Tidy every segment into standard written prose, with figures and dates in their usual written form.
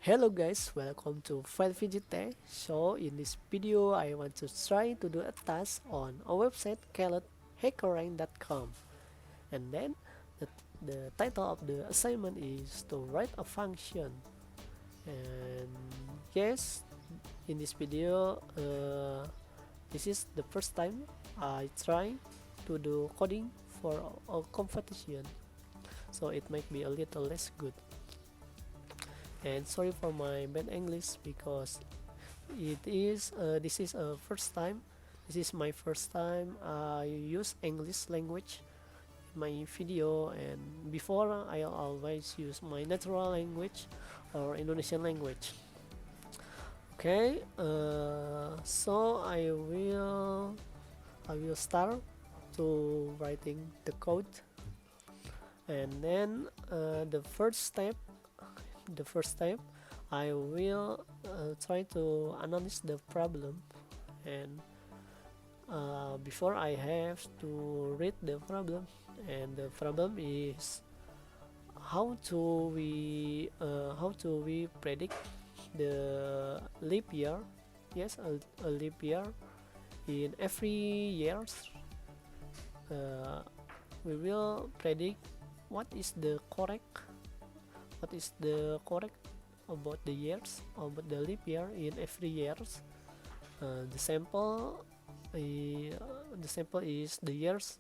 Hello guys, welcome to Fahlevi Gtech. So in this video, I want to try to do a task on a website called hackerrank.com. And then the title of the assignment is to write a function. And yes, in this video, this is the first time I try to do coding for a competition. So it might be a little less good. And sorry for my bad English because this is a first time. This is my first time I use English language in my video, and before I always use my natural language or Indonesian language. Okay, so I will start to writing the code, and then the first step I will try to analyze the problem, and before I have to read the problem, and the problem is how to we predict the leap year. Yes, a leap year in every years. uh, we will predict what is the correct about the years, about the leap year in every years. uh, the sample the sample is the years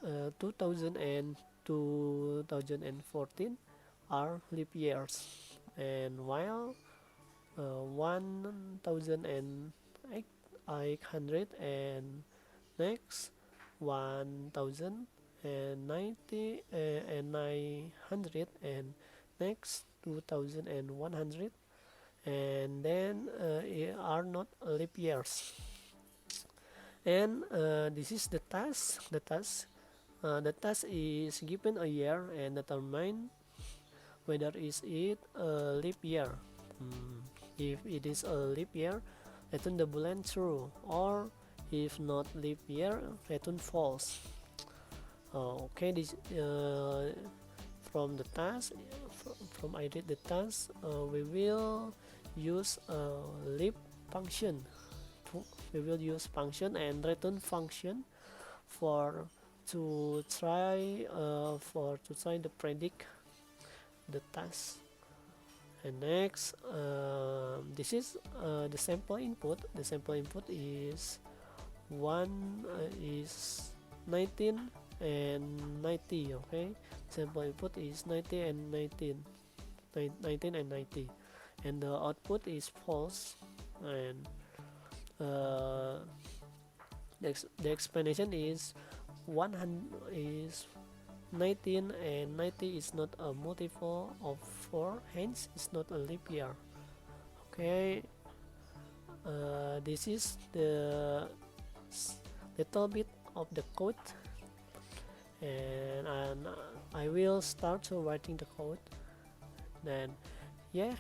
2000 and 2014 are leap years, and while 1800 and next 1090 and 900 and next 2100, and then are not leap years. And this is the task is given a year and determine whether is it a leap year. If it is a leap year, return the boolean true, or if not leap year, return false. Okay, this from the task, from I read the task, we will use a leap function. We will use function and return function for to try to predict the task. And next, this is the sample input. The sample input is 19 and 90. Okay, sample input is 90 and 19, 19 and 90, and the output is false. And uh, the explanation is 100 is 19, and 90 is not a multiple of 4, hence it's not a leap year. Okay, this is the little bit of the code, and I will start to writing the code. Then yeah,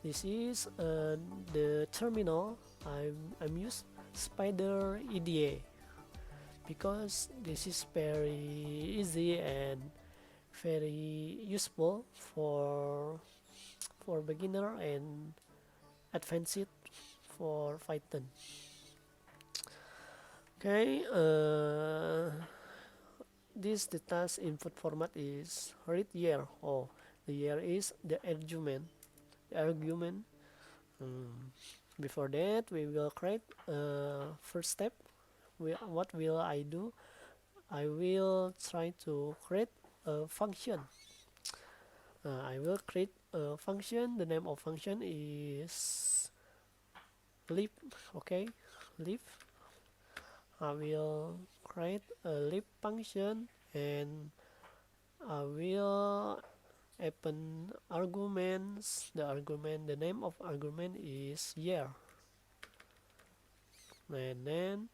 this is the terminal. I'm use spider EDA because this is very easy and very useful for beginner and advanced for Python. Okay, this the task input format is read year. Oh, the year is the argument. Before that, we will create first step. What will I do? I will try to create a function. I will create a function. The name of function is leap. Okay, leap. I will create a leap function, and I will open arguments. The name of argument is year, and then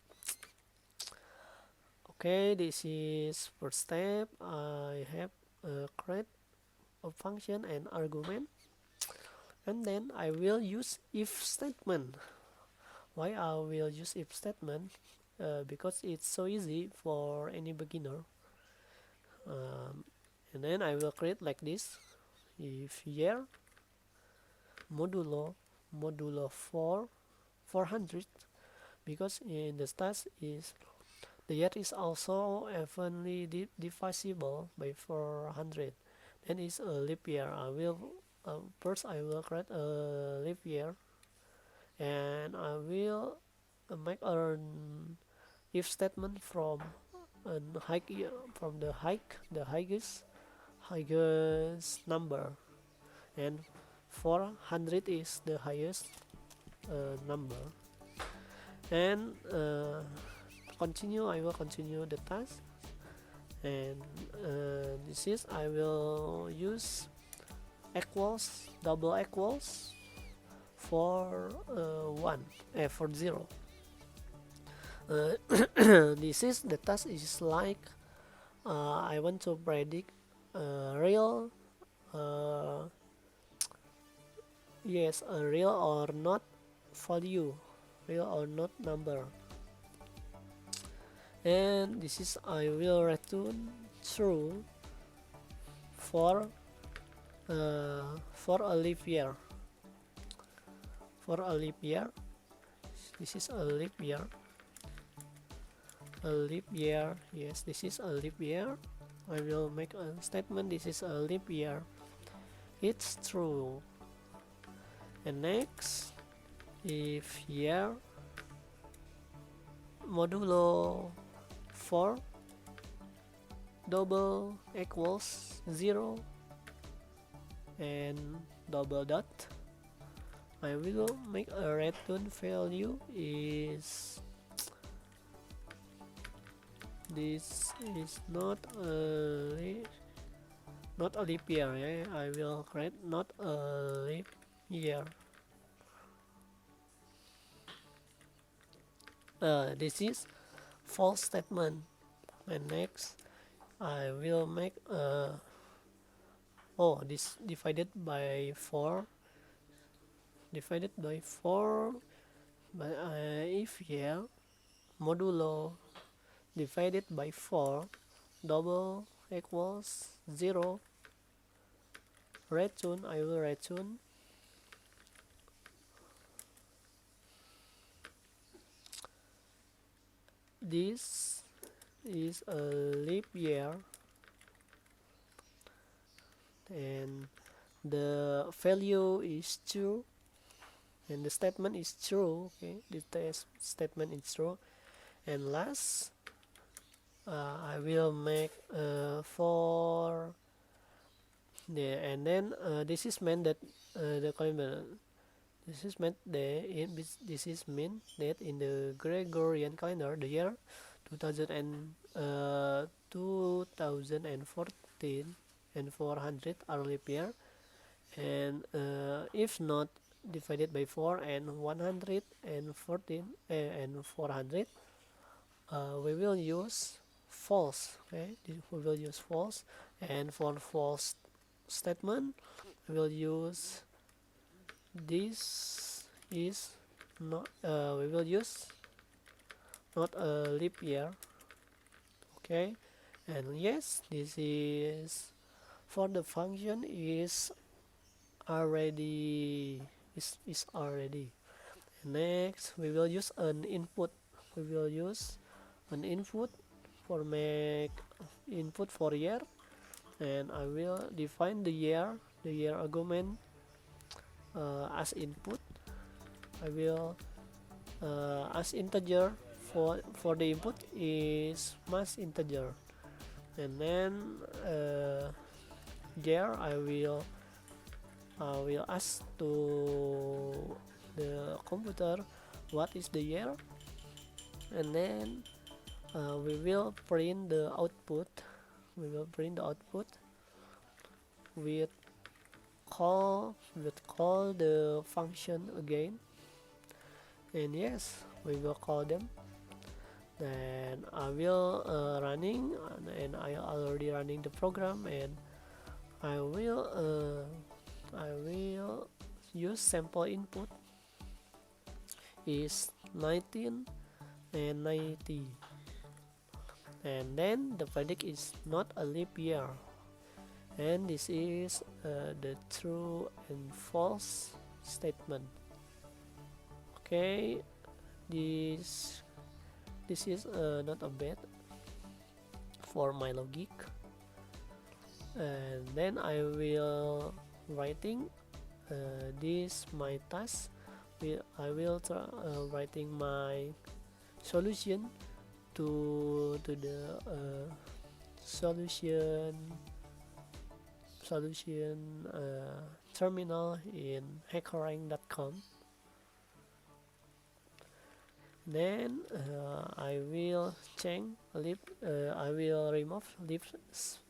okay, this is first step. I have create a function and argument, and then I will use if statement. Why I will use if statement? Because it's so easy for any beginner. And then I will create like this: if year modulo 400, because in the task is the year is also evenly divisible by 400. Then is a leap year. I will first I will create a leap year, and I will make an if statement from an high from the highest number, and 400 is the highest number. And continue, I will continue the task, and this is I will use equals double equals for 0. This is the task is like I want to predict real yes, a real or not value, real or not number. And this is I will return true for a leap year. For a leap year, this is a leap year. A leap year, yes, this is a leap year. I will make a statement. This is a leap year. It's true. And next, if year modulo 4 double equals 0 and double dot, I will make a return value is this is not a leap year. Yeah? I will create not a leap year. This is false statement. And next I will make this divided by 4, but if here modulo divided by 4 double equals 0, return, I will return this is a leap year, and the value is true, and the statement is true. Okay, the test statement is true. And last I will make for and then this is meant that the calendar. This is meant that this is mean that in the Gregorian calendar, the year 2014 and 400 are leap year, and if not divided by 4 and 114 and 400, we will use false. Okay, we will use false, and for false statement we will use this is not we will use not a leap year. Okay, and yes, this is for the function is already. Next we will use an input. We will use an input for make input for year, and I will define the year argument as input. I will as integer for the input is mass integer, and then year I will ask to the computer what is the year, and then we will print the output. With call the function again, and yes, we will call them. Then I will running, and I already running the program, and I will use sample input is 19 and 90, and then the predict is not a leap year, and this is the true and false statement. Okay, this is not a bad for my logic. And then I will writing this my task. I will writing my solution to the solution terminal in hackerrank.com. Then I will change lib. I will remove lib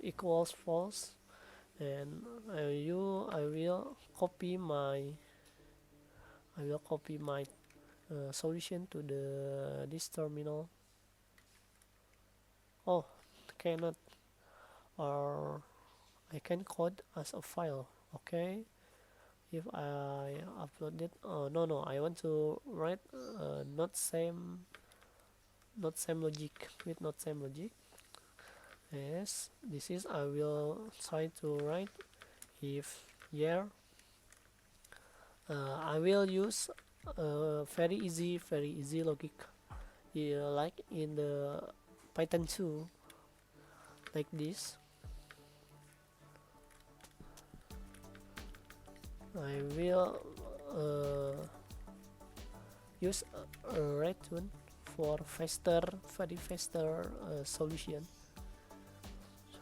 equals false, and I will copy my solution to this terminal. Oh, cannot, or I can code as a file. Okay, if I upload it. Oh no, I want to write not same logic with not same logic. Yes, this is I will try to write if year. I will use very easy logic, like in the Python 2, like this. I will use a return for very faster solution.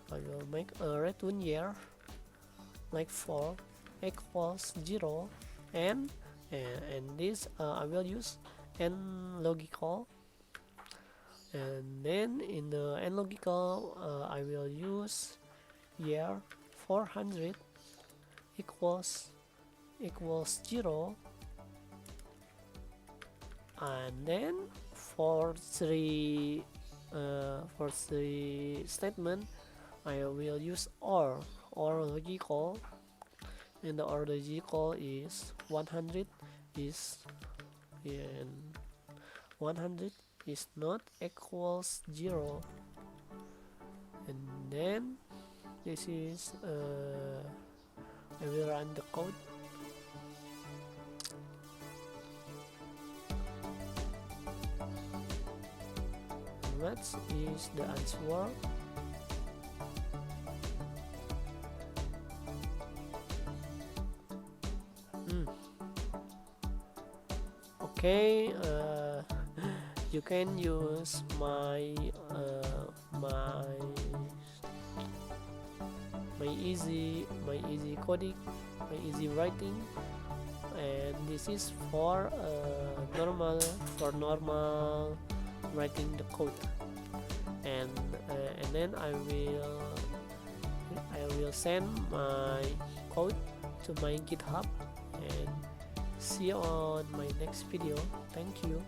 So I will make a return year like 4 equals 0, and this I will use n logical, and then in the n logical I will use year 400 equals 0, and then for three statement I will use or logical, and the or logical is 100 is and 100 is not equals 0, and then this is I will run the code. And what is the answer? Okay, you can use my easy coding, my easy writing, and this is for normal writing the code, and then I will send my code to my GitHub, and see you on my next video. Thank you.